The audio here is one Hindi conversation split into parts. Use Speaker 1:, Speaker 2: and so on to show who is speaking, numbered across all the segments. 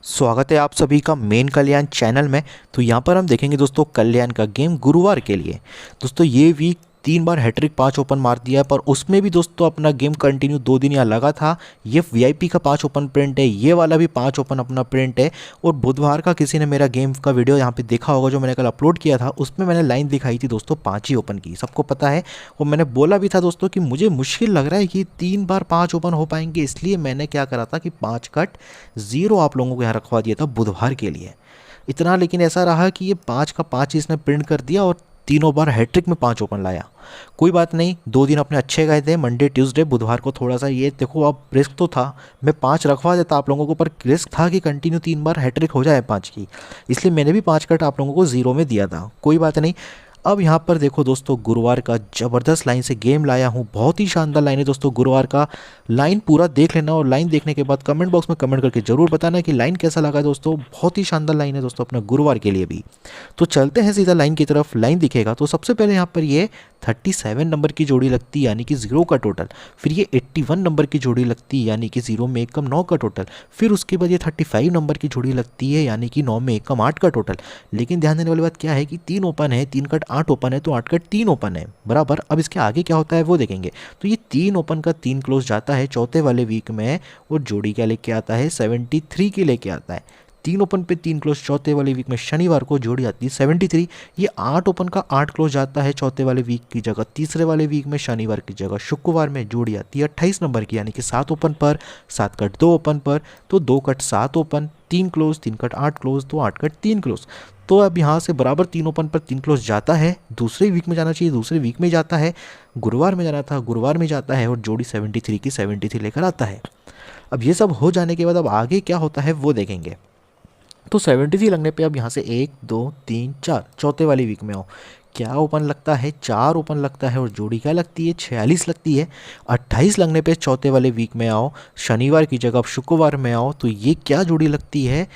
Speaker 1: स्वागत है आप सभी का मेन कल्याण चैनल में। तो यहाँ पर हम देखेंगे दोस्तों कल्याण का गेम गुरुवार के लिए। दोस्तों ये वीक 3 बार हैट्रिक 5 ओपन मार दिया है, पर उसमें भी दोस्तों अपना गेम कंटिन्यू 2 दिन यहाँ लगा था। ये वीआईपी का 5 ओपन प्रिंट है, ये वाला भी 5 ओपन अपना प्रिंट है। और बुधवार का किसी ने मेरा गेम का वीडियो यहाँ पे देखा होगा जो मैंने कल अपलोड किया था, उसमें मैंने लाइन दिखाई थी दोस्तों 5 ही ओपन की, सबको पता है। और मैंने बोला भी था दोस्तों कि मुझे मुश्किल लग रहा है कि 3 बार 5 ओपन हो पाएंगे, इसलिए मैंने क्या करा था कि 5 कट 0 आप लोगों को यहाँ रखवा दिया था बुधवार के लिए। इतना लेकिन ऐसा रहा कि ये 5 का 5 इसने प्रिंट कर दिया और तीनों बार हैट्रिक में 5 ओपन लाया। कोई बात नहीं, 2 दिन अपने अच्छे गए थे, मंडे ट्यूसडे बुधवार को थोड़ा सा ये देखो, अब रिस्क तो था, मैं 5 रखवा देता आप लोगों को, पर रिस्क था कि कंटिन्यू 3 बार हैट्रिक हो जाए 5 की, इसलिए मैंने भी 5 कट आप लोगों को 0 में दिया था। कोई बात नहीं। अब यहाँ पर देखो दोस्तों, गुरुवार का ज़बरदस्त लाइन से गेम लाया हूँ, बहुत ही शानदार लाइन है दोस्तों गुरुवार का। लाइन पूरा देख लेना और लाइन देखने के बाद कमेंट बॉक्स में कमेंट करके ज़रूर बताना कि लाइन कैसा लगा दोस्तों। बहुत ही शानदार लाइन है दोस्तों अपना गुरुवार के लिए भी। तो चलते हैं सीधा लाइन की तरफ। लाइन दिखेगा तो सबसे पहले यहाँ पर ये 37 नंबर की जोड़ी लगती है, यानी कि 0 का टोटल। फिर ये 81 नंबर की जोड़ी लगती है, यानी कि 0 में 1 कम 9 का टोटल। फिर उसके बाद ये 35 नंबर की जोड़ी लगती है, यानी कि 9 में 1 कम 8 का टोटल। लेकिन ध्यान देने वाली बात क्या है कि 3 ओपन है, 3 कट 8 ओपन है, तो 8 कट 3 ओपन है बराबर। अब इसके आगे क्या होता है वो देखेंगे। तो ये 3 ओपन का 3 क्लोज जाता है चौथे वाले वीक में, और जोड़ी क्या लेके आता है 73 की लेके आता है। 3 ओपन पे 3 क्लोज चौथे वाले वीक में शनिवार को जोड़ी आती है 73। ये 8 ओपन का 8 क्लोज जाता है चौथे वाले वीक की जगह तीसरे वाले वीक में शनिवार की जगह शुक्रवार में जोड़ी आती है 28 नंबर की, यानी कि 7 ओपन पर 7 कट 2 ओपन पर, तो 2 cut 7 open 3 close, 3 cut 8 close, तो 8 कट 3 क्लोज। तो अब यहाँ से बराबर 3 ओपन पर 3 क्लोज जाता है, दूसरे वीक में जाना चाहिए, दूसरे वीक में जाता है, गुरुवार में जाना था गुरुवार में जाता है, और जोड़ी 73 की 73 लेकर आता है। अब ये सब हो जाने के बाद अब आगे क्या होता है वो देखेंगे। तो 73 लगने पे अब यहाँ से 1 2 3 4 चौथे वाली वीक में आओ, क्या ओपन लगता है 4 ओपन लगता है, और जोड़ी क्या लगती है 46 लगती है। 28 लगने पे चौथे वाले वीक में आओ, शनिवार की जगह अब शुक्रवार में आओ, तो ये क्या जोड़ी लगती है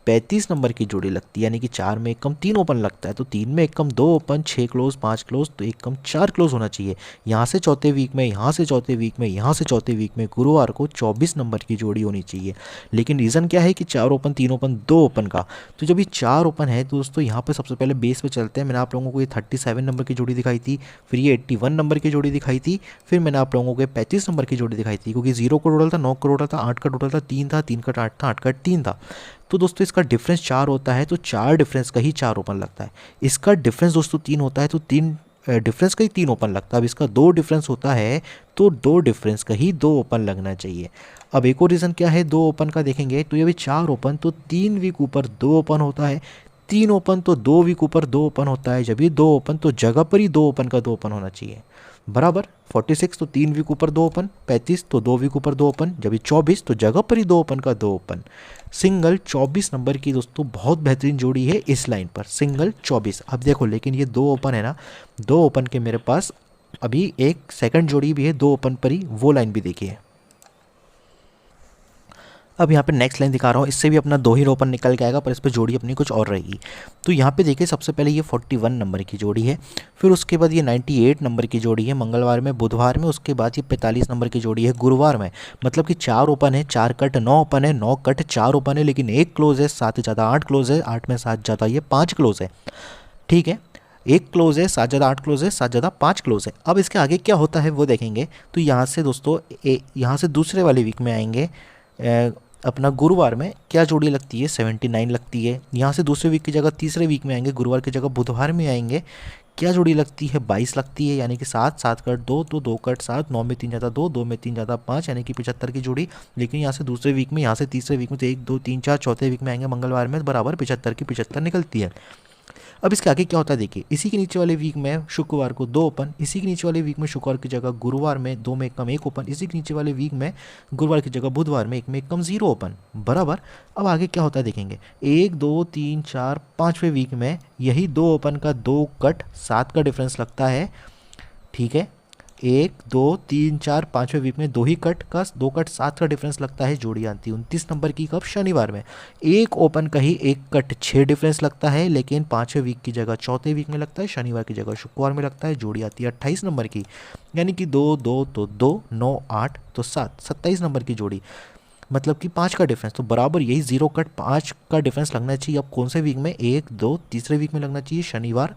Speaker 1: 35 नंबर की जोड़ी लगती है, यानी कि 4 में 1 कम 3 ओपन लगता है, तो 3 में 1 कम 2 ओपन 6 क्लोज 5 क्लोज, तो 1 कम 4 क्लोज होना चाहिए। यहाँ से चौथे वीक में, यहाँ से चौथे वीक में, यहाँ से चौथे वीक में गुरुवार को 24 नंबर की जोड़ी होनी चाहिए। लेकिन रीज़न क्या है कि 4 ओपन 3 ओपन 2 ओपन का। तो जब ये 4 ओपन है दोस्तों, यहाँ पर सबसे पहले बेस पे चलते हैं। मैंने आप लोगों को ये 37 नंबर की जोड़ी दिखाई थी, फिर ये 81 नंबर की जोड़ी दिखाई थी, फिर मैंने आप लोगों को 35 नंबर की जोड़ी दिखाई थी, क्योंकि 0 का टोटल था, 9 का टोटल था, 8 का टोटल था, 3 था, 3 का 8 था, 8 का 3 था। तो दोस्तों इसका डिफरेंस 4 होता है, तो 4 डिफरेंस का ही 4 ओपन लगता है। इसका डिफरेंस दोस्तों 3 होता है, तो 3 डिफरेंस का ही 3 ओपन लगता है। अब इसका 2 डिफरेंस होता है, तो 2 डिफरेंस का ही 2 ओपन लगना चाहिए। अब एक और रीज़न क्या है 2 ओपन का देखेंगे, तो ये भी 4 ओपन तो 3 वीक ऊपर 2 ओपन होता है, 3 ओपन तो 2 वीक ऊपर 2 ओपन होता है। जब ये 2 ओपन तो जगह पर ही 2 ओपन का 2 ओपन होना चाहिए बराबर। 46 तो 3 वीक ऊपर 2 ओपन, 35 तो 2 वीक ऊपर 2 ओपन, जब ये 24 तो जगह पर ही 2 ओपन का 2 ओपन। सिंगल 24 नंबर की दोस्तों बहुत बेहतरीन जोड़ी है इस लाइन पर, सिंगल 24। अब देखो लेकिन ये 2 ओपन है ना, 2 ओपन के मेरे पास अभी एक सेकंड जोड़ी भी है 2 ओपन पर ही, वो लाइन भी देखिए। अब यहाँ पे नेक्स्ट लाइन दिखा रहा हूँ, इससे भी अपना 2 ही ओपन निकल के आएगा, पर इस पर जोड़ी अपनी कुछ और रहेगी। तो यहाँ पे देखिए सबसे पहले ये 41 नंबर की जोड़ी है, फिर उसके बाद ये 98 नंबर की जोड़ी है मंगलवार में बुधवार में, उसके बाद ये 45 नंबर की जोड़ी है गुरुवार में। मतलब कि 4 ओपन है, 4 कट 9 ओपन है, 9 कट 4 ओपन है, लेकिन 1 क्लोज है, 7 ज़्यादा 8 क्लोज है, 8 में 7 ज़्यादा ये 5 क्लोज है। ठीक है, 1 क्लोज है, 7 ज़्यादा 8 क्लोज है, 7 ज़्यादा 5 क्लोज है। अब इसके आगे क्या होता है वो देखेंगे। तो यहाँ से दोस्तों यहाँ से दूसरे वाले वीक में आएंगे, अपना गुरुवार में क्या जोड़ी लगती है 79 लगती है। यहाँ से दूसरे वीक की जगह तीसरे वीक में आएंगे, गुरुवार की जगह बुधवार में आएंगे, क्या जोड़ी लगती है 22 लगती है, यानी कि 7 7 कट 2 तो 2 कट 7, 9 में 3 ज़्यादा 2, 2 में 3 ज़्यादा 5, यानी कि 75 की जोड़ी। लेकिन यहाँ से दूसरे वीक में, यहाँ से तीसरे वीक में तो 1 2 3 4 चौथे वीक में आएंगे मंगलवार में, बराबर 75 की 75 निकलती है। अब इसके आगे क्या होता है देखिए, इसी के नीचे वाले वीक में शुक्रवार को 2 ओपन, इसी के नीचे वाले वीक में शुक्रवार की जगह गुरुवार में 2 में 1 कम 1 ओपन, इसी के नीचे वाले वीक में गुरुवार की जगह बुधवार में 1 में 1 कम 0 ओपन बराबर। अब आगे क्या होता है देखेंगे, 1 2 3 4 5वें वीक में यही 2 ओपन का 2 कट 7 का डिफरेंस लगता है। ठीक है, 1 2 3 4 5वें वीक में 2 ही कट का 2 कट 7 का डिफरेंस लगता है, जोड़ी आती है 29 नंबर की कब शनिवार में। 1 ओपन का ही 1 कट 6 डिफरेंस लगता है, लेकिन 5वें वीक की जगह चौथे वीक में लगता है, शनिवार की जगह शुक्रवार में लगता है, जोड़ी आती है 28 नंबर की, यानी कि 2 2 तो 2 9 8 तो 7 27 नंबर की जोड़ी। मतलब कि 5 का डिफरेंस, तो बराबर यही 0 कट 5 का डिफरेंस लगना चाहिए। अब कौन से वीक में, 1 2 तीसरे वीक में लगना चाहिए शनिवार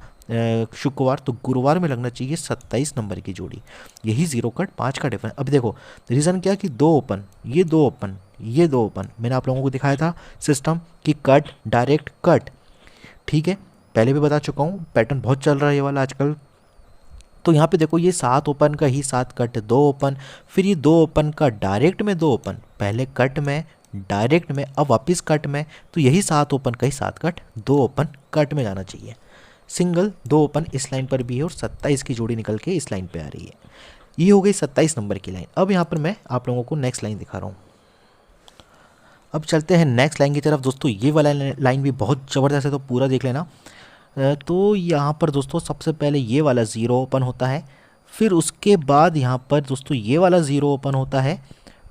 Speaker 1: शुक्रवार, तो गुरुवार में लगना चाहिए 27 नंबर की जोड़ी। यही 0 कट 5 का डिफरेंस। अब देखो रीज़न क्या कि 2 ओपन, ये 2 ओपन, ये 2 ओपन, मैंने आप लोगों को दिखाया था सिस्टम कि कट डायरेक्ट कट, ठीक है, पहले भी बता चुका हूँ, पैटर्न बहुत चल रहा है ये वाला आजकल। तो यहाँ पे देखो ये 7 ओपन का ही 7 कट 2 ओपन, फिर ये 2 ओपन का डायरेक्ट में 2 ओपन, पहले कट में डायरेक्ट में अब वापस कट में, तो यही 7 ओपन का ही 7 कट 2 ओपन कट में जाना चाहिए। सिंगल 2 ओपन इस लाइन पर भी है और 27 की जोड़ी निकल के इस लाइन पे आ रही है। ये हो गई 27 नंबर की लाइन। अब यहाँ पर मैं आप लोगों को नेक्स्ट लाइन दिखा रहा हूँ। अब चलते हैं नेक्स्ट लाइन की तरफ। दोस्तों ये वाला लाइन भी बहुत ज़बरदस्त है, तो पूरा देख लेना। तो यहाँ पर दोस्तों सबसे पहले ये वाला 0 ओपन होता है, फिर उसके बाद यहाँ पर दोस्तों ये वाला 0 ओपन होता है,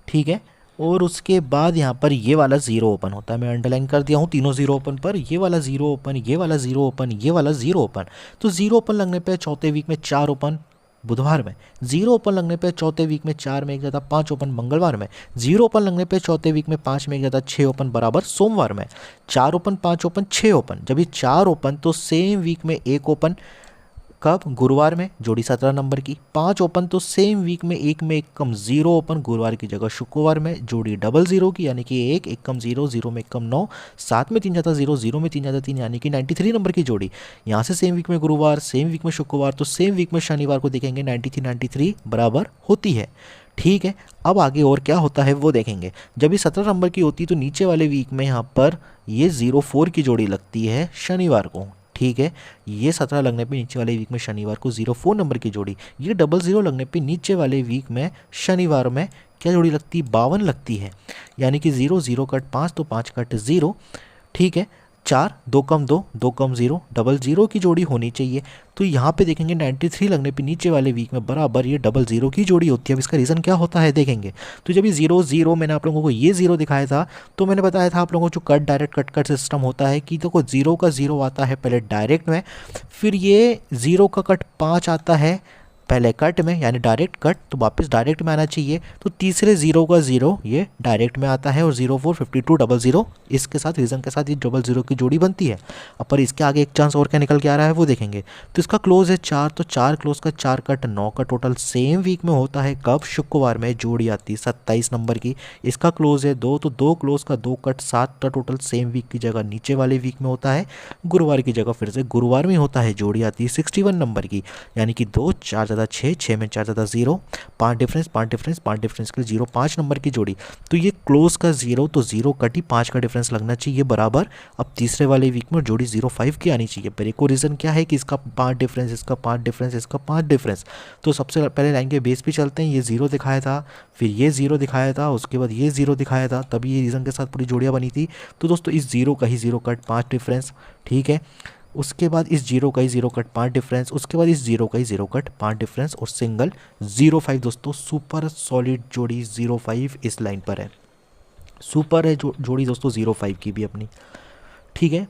Speaker 1: ठीक है, और उसके बाद यहाँ पर ये वाला 0 ओपन होता है। मैं अंडरलाइन कर दिया हूँ तीनों 0 ओपन पर, ये वाला 0 ओपन, ये वाला 0 ओपन, ये वाला 0 ओपन। तो 0 ओपन लगने पे चौथे वीक में 4 ओपन बुधवार में, 0 ओपन लगने पे चौथे वीक में 4 में एक ज़्यादा 5 ओपन मंगलवार में, 0 ओपन लगने पे चौथे वीक में 5 में एक ज़्यादा 6 ओपन बराबर सोमवार में, 4 ओपन 5 ओपन 6 ओपन। जब ये 4 ओपन तो सेम वीक में 1 ओपन, कब, गुरुवार में, जोड़ी 17 नंबर की। 5 ओपन तो सेम वीक में 1 में 1 कम 0 ओपन, गुरुवार की जगह शुक्रवार में, जोड़ी डबल 0 की, यानी कि 1 1 कम 0 0 में 1 कम 9, 7 में 3 ज़्यादा 0 0 में 3 ज़्यादा 3, यानी कि 93 नंबर की जोड़ी। यहाँ से सेम वीक में गुरुवार, सेम वीक में शुक्रवार, तो सेम वीक में शनिवार को देखेंगे 93 93 बराबर होती है, ठीक है। अब आगे और क्या होता है वो देखेंगे। जब ये 17 नंबर की होती है तो नीचे वाले वीक में यहाँ पर ये 04 की जोड़ी लगती है शनिवार को, ठीक है। ये 17 लगने पे नीचे वाले वीक में शनिवार को 04 नंबर की जोड़ी, ये 00 लगने पे नीचे वाले वीक में शनिवार में क्या जोड़ी लगती है, 52 लगती है, यानी कि 0 0 कट 5 तो 5 कट 0, ठीक है। 4 2 कम 2 2 कम 0 00 की जोड़ी होनी चाहिए। तो यहाँ पे देखेंगे 93 लगने पे नीचे वाले वीक में बराबर ये 00 की जोड़ी होती है। अब इसका रीज़न क्या होता है देखेंगे। तो जब ये 0 0 मैंने आप लोगों को ये 0 दिखाया था, तो मैंने बताया था आप लोगों को जो कट डायरेक्ट कट सिस्टम होता है कि देखो 0 का 0 आता है पहले डायरेक्ट में, फिर ये 0 का कट 5 आता है पहले कट में, यानी डायरेक्ट कट, तो वापस डायरेक्ट में आना चाहिए। तो तीसरे 0 का 0 ये डायरेक्ट में आता है और 04 52 00 इसके साथ रीज़न के साथ ये 00 की जोड़ी बनती है। अब पर इसके आगे एक चांस और क्या निकल के आ रहा है वो देखेंगे। तो इसका क्लोज है 4, तो 4 क्लोज का 4 कट 9 का टोटल सेम वीक में होता है, कब, शुक्रवार में, जोड़ी आती है 27 नंबर की। इसका क्लोज है 2, तो 2 क्लोज का 2 कट 7 का टोटल सेम वीक की जगह नीचे वाले वीक में होता है, गुरुवार की जगह फिर से गुरुवार में होता है, जोड़ी आती है 61 नंबर की, यानी कि 2 4 ज़्यादा 6 6 में 4 ज़्यादा 0, 5 डिफरेंस 5 डिफरेंस 5 डिफरेंस के लिए 0 5 नंबर की जोड़ी। तो ये क्लोज का 0, तो 0 कटी 5 का डिफरेंस लगना चाहिए बराबर। अब तीसरे वाले वीक में जोड़ी 05 की आनी चाहिए। पर एक और रीज़न क्या है कि इसका 5 डिफरेंस, इसका 5 डिफरेंस, इसका 5 डिफरेंस। तो सबसे पहले लाइन के बेस पे चलते हैं। ये 0 दिखाया था, फिर ये 0 दिखाया था, उसके बाद ये 0 दिखाया था, तभी ये रीज़न के साथ पूरी जोड़ियाँ बनी थी। तो दोस्तों इस 0 का ही 0 कट 5 डिफरेंस, ठीक है। उसके बाद इस 0 का ही 0 कट 5 डिफरेंस, उसके बाद इस 0 का ही 0 कट 5 डिफरेंस और सिंगल 05। दोस्तों सुपर सॉलिड जोड़ी 05 इस लाइन पर है, सुपर है जोड़ी दोस्तों 05 की भी अपनी, ठीक है।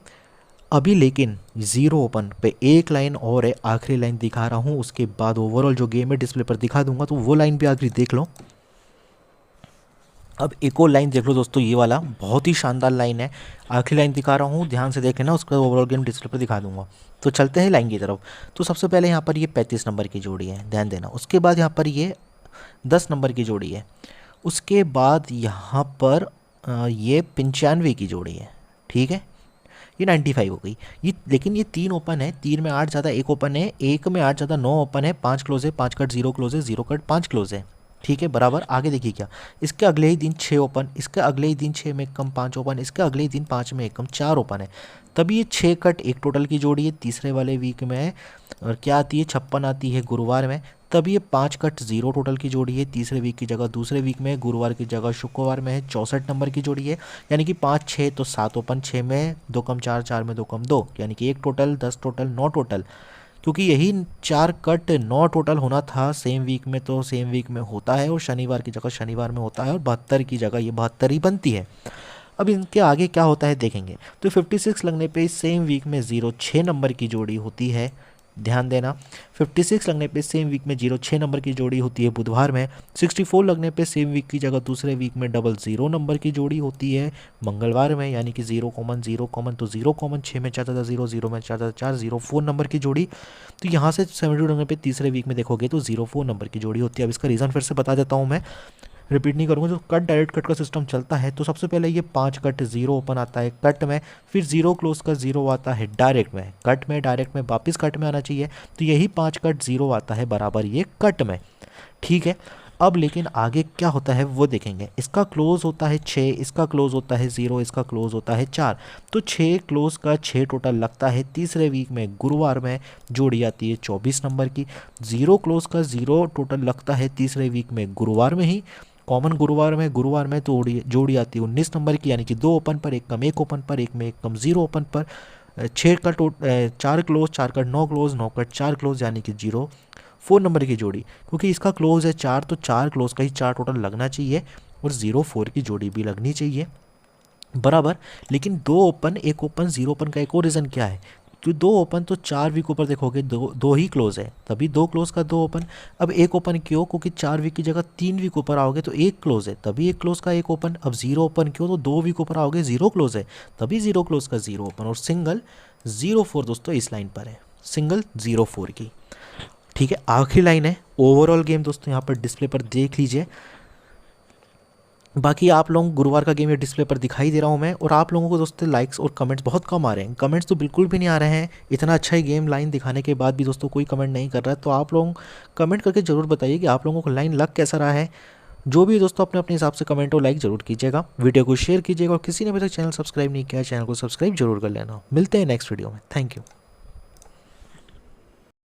Speaker 1: अभी लेकिन 0 ओपन पे एक लाइन और है, आखिरी लाइन दिखा रहा हूँ, उसके बाद ओवरऑल जो गेम है डिस्प्ले पर दिखा दूंगा, तो वो लाइन भी आखिरी देख लो। अब एक और लाइन देख लो दोस्तों, ये वाला बहुत ही शानदार लाइन है, आखिरी लाइन दिखा रहा हूँ, ध्यान से देख लेना, उसका ओवरऑल गेम डिस्प्ले पर दिखा दूंगा। तो चलते हैं लाइन की तरफ। तो सबसे पहले यहाँ पर ये 35 नंबर की जोड़ी है, ध्यान देना। उसके बाद यहाँ पर ये 10 नंबर की जोड़ी है, उसके बाद यहाँ पर ये 95 की जोड़ी है, ठीक है। ये 95 हो गई। ये लेकिन ये 3 ओपन है, 3 में 8 ज़्यादा 1 ओपन है, 1 में 8 ज़्यादा 9 ओपन है, 5 क्लोज है, 5 कट 0 क्लोज है, 0 कट 5 क्लोज है, ठीक है, बराबर। आगे देखिए क्या, इसके अगले ही दिन 6 ओपन, इसके अगले ही दिन 6 में 1 कम 5 ओपन, इसके अगले ही दिन 5 में 1 कम 4 ओपन है। तभी ये 6 कट 1 टोटल की जोड़ी है तीसरे वाले वीक में, और क्या आती है 56 आती है गुरुवार में। तब ये 5 कट 0 टोटल की जोड़ी है तीसरे वीक की जगह दूसरे वीक में, गुरुवार की जगह शुक्रवार में है, 64 नंबर की जोड़ी है, यानी कि 5 6 तो 7 ओपन, 6 में 2 कम 4 4 में 2 कम 2, यानी कि 1 टोटल 10 टोटल 9 टोटल। क्योंकि यही 4 कट 9 टोटल होना था सेम वीक में, तो सेम वीक में होता है, और शनिवार की जगह शनिवार में होता है, और 72 की जगह ये 72 ही बनती है। अब इनके आगे क्या होता है देखेंगे। तो 56 लगने पे सेम वीक में 06 नंबर की जोड़ी होती है, ध्यान देना। 56 लगने पे सेम वीक में 06 नंबर की जोड़ी होती है बुधवार में। 64 लगने पे सेम वीक की जगह दूसरे वीक में 00 नंबर की जोड़ी होती है मंगलवार में, यानी कि 0 कॉमन 0 कॉमन, तो 0 कॉमन 6 में 4 0 0 में 4 4 04 नंबर की जोड़ी। तो यहाँ से 72 लगने पे तीसरे वीक में देखोगे तो 04 नंबर की जोड़ी होती है। अब इसका रीज़न फिर से बता देता हूँ मैं, रिपीट नहीं करूँगा। जो कट डायरेक्ट कट का सिस्टम चलता है तो सबसे पहले ये 5 कट 0 ओपन आता है कट में, फिर 0 क्लोज का 0 आता है डायरेक्ट में, कट में डायरेक्ट में वापस कट में आना चाहिए, तो यही 5 कट 0 आता है बराबर ये कट में। ठीक है, अब लेकिन आगे क्या होता है वो देखेंगे। इसका क्लोज होता है 6, इसका क्लोज होता है 0, इसका क्लोज होता है 4, तो 6 क्लोज का 6 टोटल लगता है तीसरे वीक में गुरुवार में, जोड़ी आती है 24 नंबर की। 0 क्लोज का 0 टोटल लगता है तीसरे वीक में गुरुवार में ही, कॉमन गुरुवार में तो जोड़ी आती है 19 नंबर की, यानी कि 2 ओपन पर, एक कम 1 ओपन पर, एक में एक कम 0 ओपन पर। 6 का 4 क्लोज, 4 का 9 क्लोज, 9 का 4 क्लोज, यानी कि 04 नंबर की जोड़ी। क्योंकि इसका क्लोज है 4 तो 4 क्लोज का ही 4 टोटल लगना चाहिए और 04 की जोड़ी भी लगनी चाहिए बराबर। लेकिन 2 ओपन 1 ओपन 0 ओपन का एक और रीज़न क्या है, तो 2 ओपन तो 4 वीक ऊपर देखोगे दो ही क्लोज है, तभी 2 क्लोज का 2 ओपन। अब 1 ओपन क्यों, क्योंकि 4 वीक की जगह 3 वीक ऊपर आओगे तो 1 क्लोज है, तभी 1 क्लोज का 1 ओपन। अब 0 ओपन क्यों, तो 2 वीक ऊपर आओगे 0 क्लोज है, तभी 0 क्लोज का 0 ओपन। और सिंगल 04 दोस्तों इस लाइन पर है, सिंगल 04 की। ठीक है, आखिरी लाइन है ओवरऑल गेम दोस्तों, यहाँ पर डिस्प्ले पर देख लीजिए। बाकी आप लोग गुरुवार का गेम ये डिस्प्ले पर दिखाई दे रहा हूँ मैं, और आप लोगों को दोस्तों लाइक्स और कमेंट्स बहुत कम आ रहे हैं, कमेंट्स तो बिल्कुल भी नहीं आ रहे हैं। इतना अच्छा ही गेम लाइन दिखाने के बाद भी दोस्तों कोई कमेंट नहीं कर रहा है, तो आप लोग कमेंट करके ज़रूर बताइए कि आप लोगों को लाइन लग कैसा रहा है। जो भी दोस्तों अपने अपने हिसाब से कमेंट और लाइक ज़रूर कीजिएगा, वीडियो को शेयर कीजिएगा, और किसी ने अभी तक चैनल सब्सक्राइब नहीं किया है चैनल को सब्सक्राइब जरूर कर लेना। मिलते हैं नेक्स्ट वीडियो में, थैंक यू।